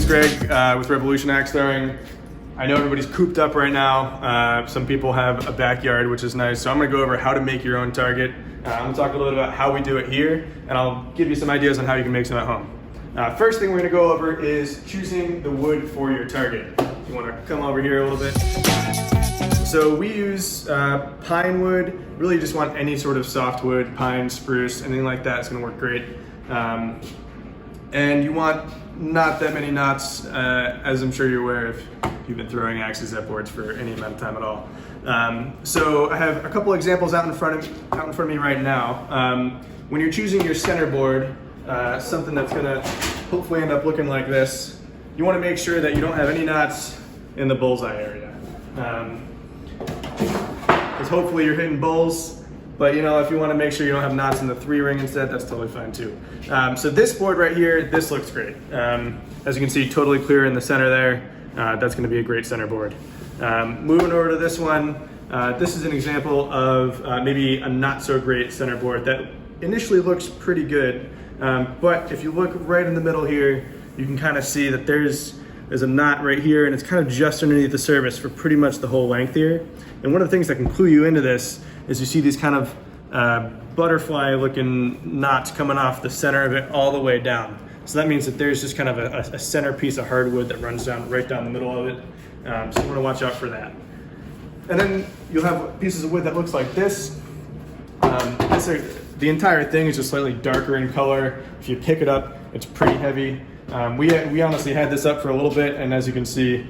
Greg with Revolution Axe Throwing. I know everybody's cooped up right now. Some people have a backyard, which is nice. So I'm gonna go over how to make your own target. I'm gonna talk a little bit about how we do it here, and I'll give you some ideas on how you can make some at home. First thing we're gonna go over is choosing the wood for your target. You wanna come over here a little bit. So we use pine wood. Really just want any sort of soft wood, pine, spruce, anything like that. It's gonna work great. And you want not that many knots, as I'm sure you're aware if you've been throwing axes at boards for any amount of time at all. So I have a couple examples out in front of me right now. When you're choosing your center board, something that's gonna hopefully end up looking like this, you wanna make sure that you don't have any knots in the bullseye area. Because hopefully you're hitting bulls, but you know, if you want to make sure you don't have knots in the 3-ring instead, that's totally fine too. So this board right here, this looks great. As you can see, totally clear in the center there. That's going to be a great center board. Moving over to this one, this is an example of maybe a not so great center board that initially looks pretty good, but if you look right in the middle here, you can kind of see that there's a knot right here, and it's kind of just underneath the surface for pretty much the whole length here. And one of the things that can clue you into this is you see these kind of butterfly looking knots coming off the center of it all the way down. So that means that there's just kind of a center piece of hardwood that runs down right down the middle of it. So you want to watch out for that. And then you'll have pieces of wood that looks like this. The entire thing is just slightly darker in color. If you pick it up, it's pretty heavy. We honestly had this up for a little bit, and as you can see,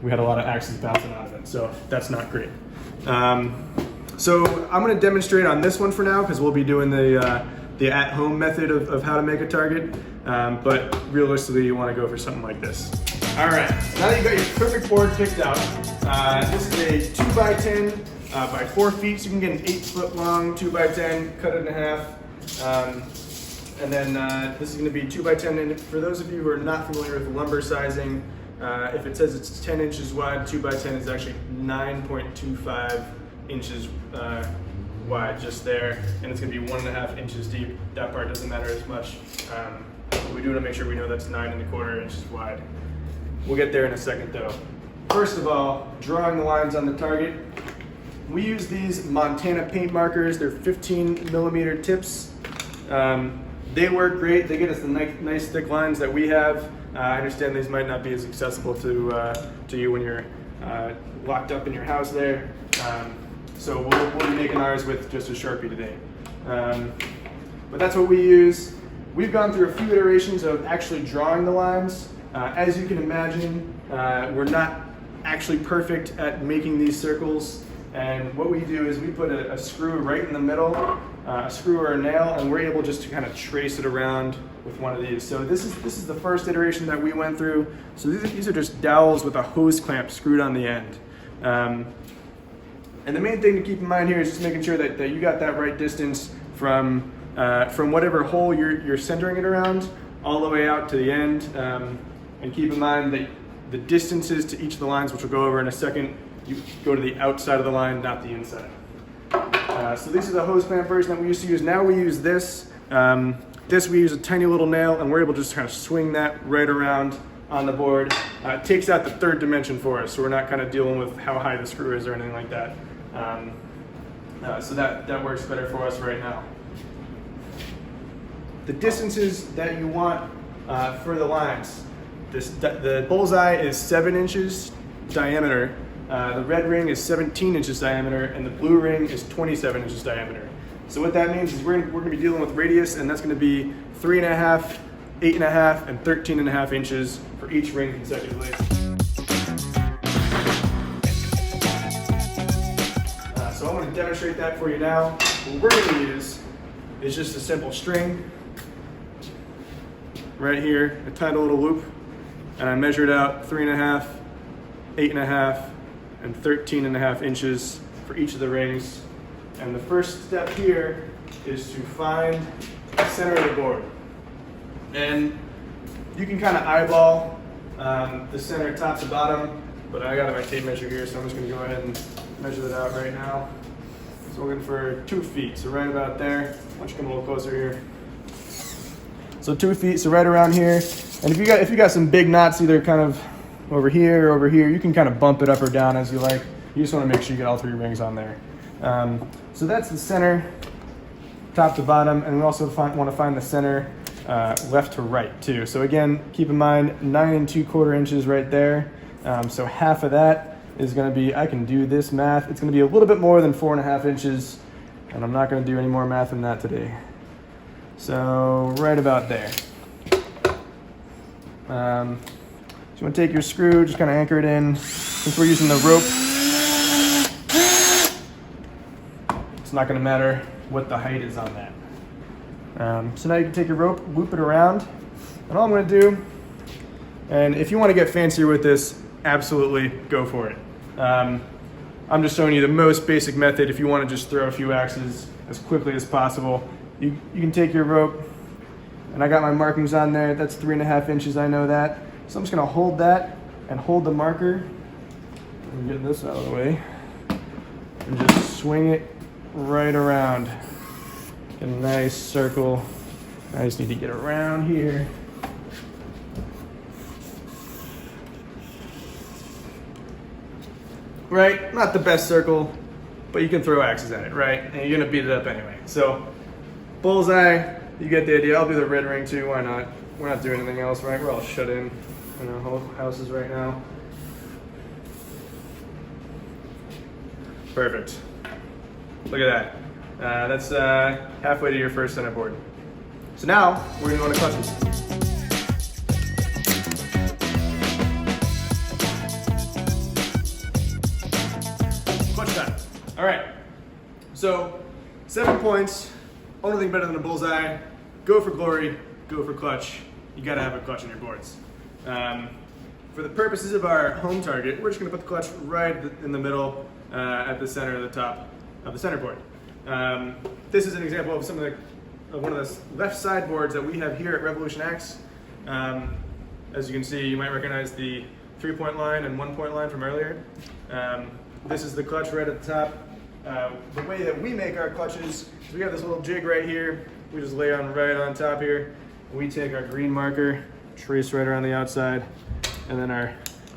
we had a lot of axes bouncing out of it, so that's not great. So I'm going to demonstrate on this one for now, because we'll be doing the at-home method of how to make a target, but realistically you want to go for something like this. All right, now that you've got your perfect board picked out, this is a 2x10 by 4 feet, so you can get an 8-foot long 2x10, cut it in half. And then this is going to be 2x10, and for those of you who are not familiar with lumber sizing, if it says it's 10 inches wide, 2x10 is actually 9.25 inches wide just there, and it's going to be 1.5 inches deep. That part doesn't matter as much. We do want to make sure we know that's 9.25 inches wide. We'll get there in a second though. First of all, drawing the lines on the target. We use these Montana paint markers. They're 15 millimeter tips. They work great. They get us the nice thick lines that we have. I understand these might not be as accessible to you when you're locked up in your house there. So we'll be making ours with just a Sharpie today. But that's what we use. We've gone through a few iterations of actually drawing the lines. As you can imagine, we're not actually perfect at making these circles. And what we do is we put a screw right in the middle, a screw or a nail, and we're able just to kind of trace it around with one of these. So this is the first iteration that we went through. So these are just dowels with a hose clamp screwed on the end. And the main thing to keep in mind here is just making sure that you got that right distance from whatever hole you're centering it around all the way out to the end. And keep in mind that the distances to each of the lines, which we'll go over in a second, you go to the outside of the line, not the inside. So this is the hose clamp version that we used to use. Now we use this. We use a tiny little nail, and we're able to just kind of swing that right around on the board. It takes out the third dimension for us, so we're not kind of dealing with how high the screw is or anything like that. So that works better for us right now. The distances that you want for the lines. The bullseye is 7 inches diameter. The red ring is 17 inches diameter, and the blue ring is 27 inches diameter. So what that means is we're going to be dealing with radius, and that's going to be 3.5, 8.5, and 13.5 inches for each ring consecutively. So I'm going to demonstrate that for you now. What we're going to use is just a simple string right here. I tied a little loop, and I measured out 3.5, 8.5, and 13.5 inches for each of the rings. And the first step here is to find the center of the board. And you can kind of eyeball the center top to bottom, but I got my tape measure here, so I'm just going to go ahead and measure that out right now. So we're looking for 2 feet, so right about there. Why don't you come a little closer here? So 2 feet, so right around here. And if you got some big knots either kind of over here or over here, you can kind of bump it up or down as you like. You just want to make sure you get all 3 rings on there. So that's the center, top to bottom, and we also want to find the center left to right too. So again, keep in mind 9 2/4 inches right there. So half of that is going to be, I can do this math, it's going to be a little bit more than 4.5 inches, and I'm not going to do any more math than that today. So right about there. So you want to take your screw, just kind of anchor it in. Since we're using the rope, it's not going to matter what the height is on that. So now you can take your rope, loop it around, and all I'm going to do, and if you want to get fancier with this, absolutely go for it. I'm just showing you the most basic method. If you want to just throw a few axes as quickly as possible, you can take your rope, and I got my markings on there. That's 3.5 inches, I know that. So I'm just going to hold that and hold the marker. And get this out of the way. And just swing it right around. Get a nice circle. I just need to get around here. Right? Not the best circle, but you can throw axes at it, right? And you're going to beat it up anyway. So, bullseye, you get the idea. I'll do the red ring too. Why not? We're not doing anything else, right? We're all shut in our whole houses right now. Perfect. Look at that. That's halfway to your first centerboard. So now we're going to go into clutches. Clutch time. All right. So 7 points. Only thing better than a bullseye. Go for glory. Go for clutch. You got to have a clutch on your boards. For the purposes of our home target, we're just going to put the clutch right in the middle, at the center of the top of the centerboard. This is an example of one of the left side boards that we have here at Revolution Axe. As you can see, you might recognize the 3-point line and 1-point line from earlier. This is the clutch right at the top. The way that we make our clutches is we have this little jig right here. We just lay on right on top here. We take our green marker, trace right around the outside, and then our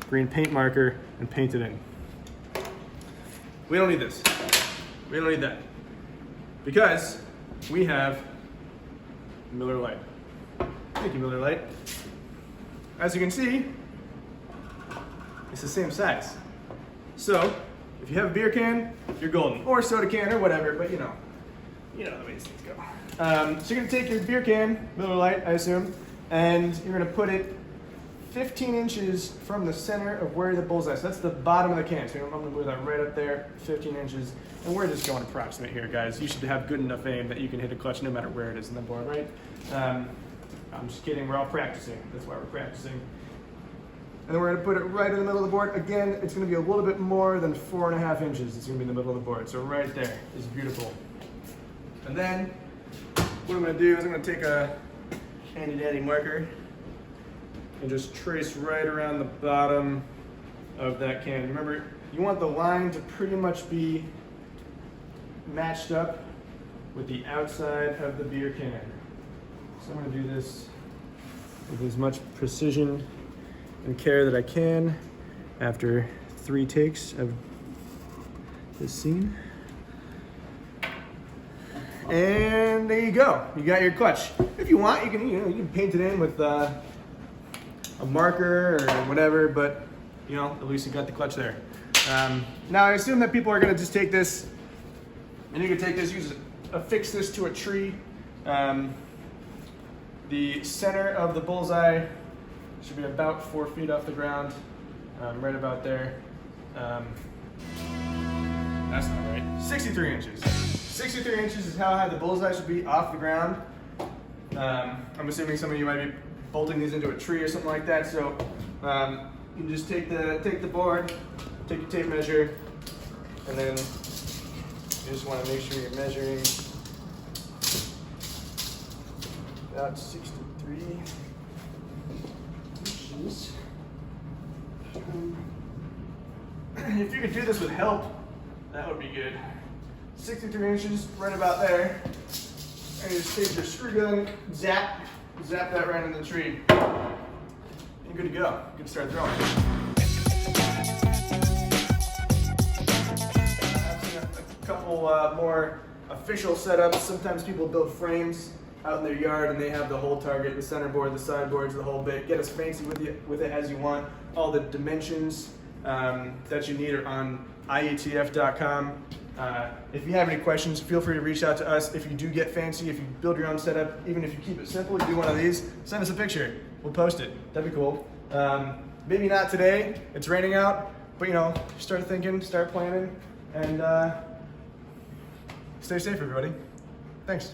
green paint marker and paint it in. We don't need this. We don't need that. Because we have Miller Lite. Thank you, Miller Lite. As you can see, it's the same size. So, if you have a beer can, you're golden. Or a soda can or whatever, but you know the way these things go. So you're gonna take your beer can, Miller Lite, I assume, and you're gonna put it 15 inches from the center of where the bullseye is. So that's the bottom of the can. So I'm gonna move that right up there, 15 inches. And we're just going approximate here, guys. You should have good enough aim that you can hit a clutch no matter where it is in the board, right? I'm just kidding, we're all practicing. That's why we're practicing. And then we're gonna put it right in the middle of the board. Again, it's gonna be a little bit more than 4.5 inches. It's gonna be in the middle of the board. So right there is beautiful. And then what I'm gonna do is I'm gonna take a handy dandy marker and just trace right around the bottom of that can. Remember, you want the line to pretty much be matched up with the outside of the beer can. So I'm gonna do this with as much precision and care that I can after 3 takes of this scene. And there you go. You got your clutch. If you want, you can paint it in with a marker or whatever, but at least you got the clutch there. Now I assume that people are gonna just take this, and you can take this, affix this to a tree. The center of the bullseye should be about 4 feet off the ground, right about there. That's not right. 63 inches. 63 inches is how high the bullseye should be off the ground. I'm assuming some of you might be bolting these into a tree or something like that. So you just take the board, take your tape measure, and then you just want to make sure you're measuring about 63 inches. If you could do this with help, that would be good. 63 inches, right about there. And you just take your screw gun, zap that right in the tree. you're good to go. Good to start throwing. I've seen a couple more official setups. Sometimes people build frames out in their yard and they have the whole target, the center board, the sideboards, the whole bit. Get as fancy with it as you want. All the dimensions that you need are on ietf.com. If you have any questions, feel free to reach out to us. If you do get fancy, if you build your own setup, even if you keep it simple, you do one of these, send us a picture. We'll post it. That'd be cool. Maybe not today. It's raining out, but you know, start thinking, start planning, and stay safe, everybody. Thanks.